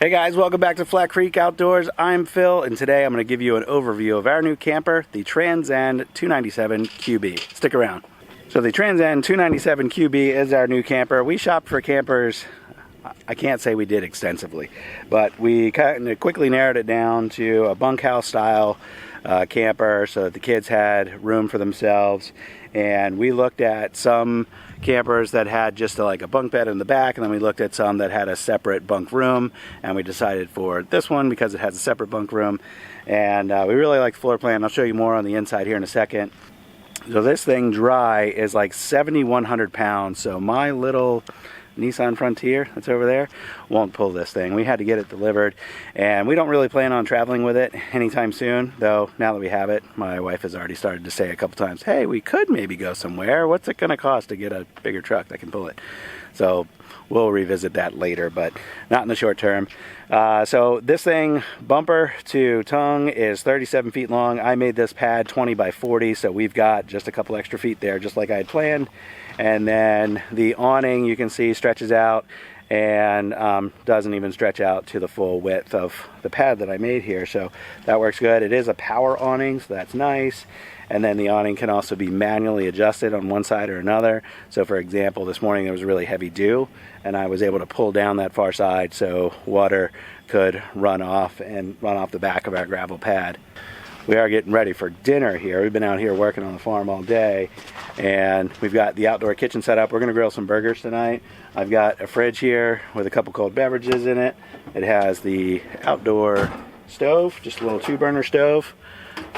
Hey guys, welcome back to Flat Creek Outdoors. I'm Phil, and today I'm going to give you an overview of our new camper, the Transcend 297QB. Stick around. So the Transcend 297QB is our new camper. We shopped for campers. I can't say we did extensively, but we kind of quickly narrowed it down to a bunkhouse style camper so that the kids had room for themselves. And we looked at some campers that had just like a bunk bed in the back, and then we looked at some that had a separate bunk room, and we decided for this one because it has a separate bunk room. And we really like the floor plan. I'll show you more on the inside here in a second. So this thing dry is like 7,100 pounds. So my little Nissan Frontier that's over there won't pull this thing. We had to get it delivered, and we don't really plan on traveling with it anytime soon, though now that we have it, my wife has already started to say a couple times, hey, we could maybe go somewhere. What's it gonna cost to get a bigger truck that can pull it? So we'll revisit that later, but not in the short term. So this thing, bumper to tongue, is 37 feet long. I made this pad 20 by 40, so we've got just a couple extra feet there, just like I had planned. And then the awning, you can see, stretches out and doesn't even stretch out to the full width of the pad that I made here, so that works good. It is a power awning, so that's nice. And then the awning can also be manually adjusted on one side or another. So for example, this morning there was really heavy dew, and I was able to pull down that far side so water could run off the back of our gravel pad. We are getting ready for dinner here. We've been out here working on the farm all day, and we've got the outdoor kitchen set up. We're gonna grill some burgers tonight. I've got a fridge here with a couple cold beverages in it. It has the outdoor stove, just a little 2-burner stove.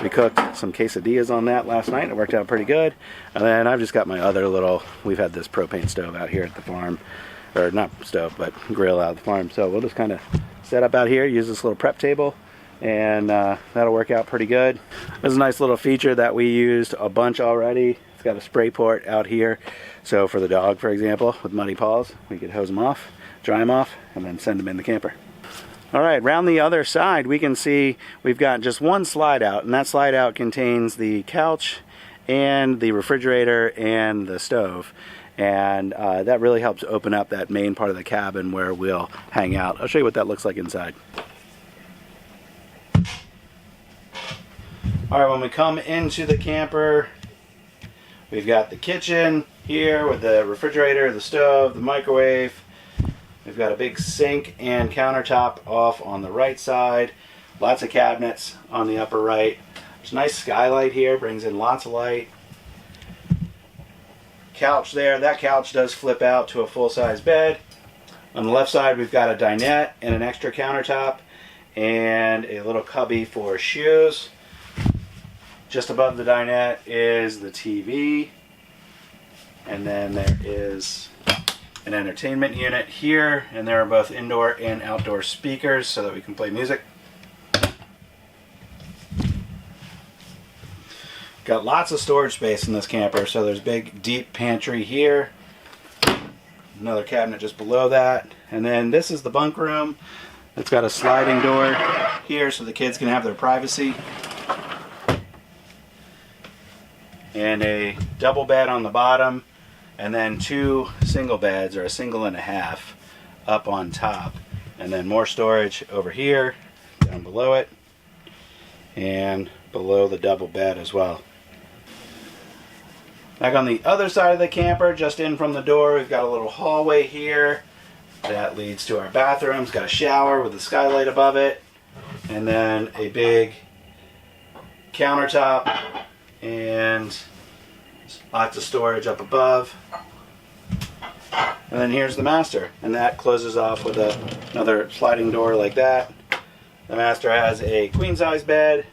We cooked some quesadillas on that last night. It worked out pretty good. And then I've just got my other little, we've had this propane stove out here at the farm, or not stove, but grill out at the farm. So we'll just kind of set up out here, use this little prep table, and that'll work out pretty good. There's a nice little feature that we used a bunch already. It's got a spray port out here, so for the dog, for example, with muddy paws, we could hose them off, dry them off, and then send them in the camper. All right, around the other side we can see we've got just one slide out, and that slide out contains the couch and the refrigerator and the stove, and that really helps open up that main part of the cabin where we'll hang out. I'll show you what that looks like inside. All right, when we come into the camper, we've got the kitchen here with the refrigerator, the stove, the microwave. We've got a big sink and countertop off on the right side. Lots of cabinets on the upper right. There's a nice skylight here, brings in lots of light. Couch there. That couch does flip out to a full-size bed. On the left side, we've got a dinette and an extra countertop and a little cubby for shoes. Just above the dinette is the TV, and then there is an entertainment unit here, and there are both indoor and outdoor speakers so that we can play music. Got lots of storage space in this camper, so there's a big deep pantry here, another cabinet just below that, and then this is the bunk room. It's got a sliding door here so the kids can have their privacy. And a double bed on the bottom, and then 2 single beds, or a single and a half, up on top. And then more storage over here, down below it, and below the double bed as well. Back on the other side of the camper, just in from the door, we've got a little hallway here that leads to our bathroom. It's got a shower with a skylight above it, and then a big countertop, and lots of storage up above. And then here's the master, and that closes off with another sliding door like that. The master has a queen size bed,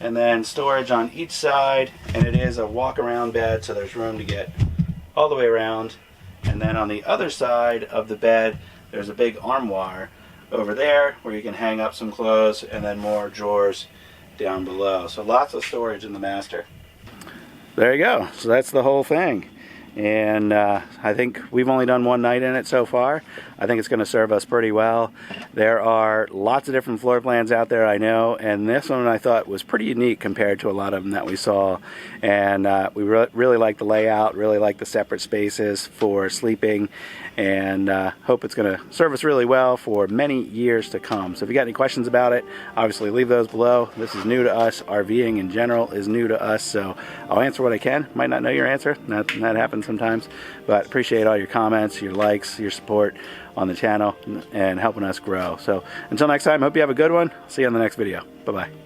and then storage on each side, and it is a walk-around bed, so there's room to get all the way around. And then on the other side of the bed, there's a big armoire over there where you can hang up some clothes, and then more drawers down below. So lots of storage in the master. There you go. So that's the whole thing. And I think we've only done one night in it so far. I think it's going to serve us pretty well. There are lots of different floor plans out there, I know, and this one I thought was pretty unique compared to a lot of them that we saw. And we really like the layout, really like the separate spaces for sleeping, and hope it's going to serve us really well for many years to come. So if you got any questions about it, obviously leave those below. This is new to us. RVing in general is new to us, so I'll answer what I can. Might not know your answer. That happens sometimes, but appreciate all your comments, your likes, your support on the channel, and helping us grow. So until next time, hope you have a good one. See you on the next video. Bye-bye.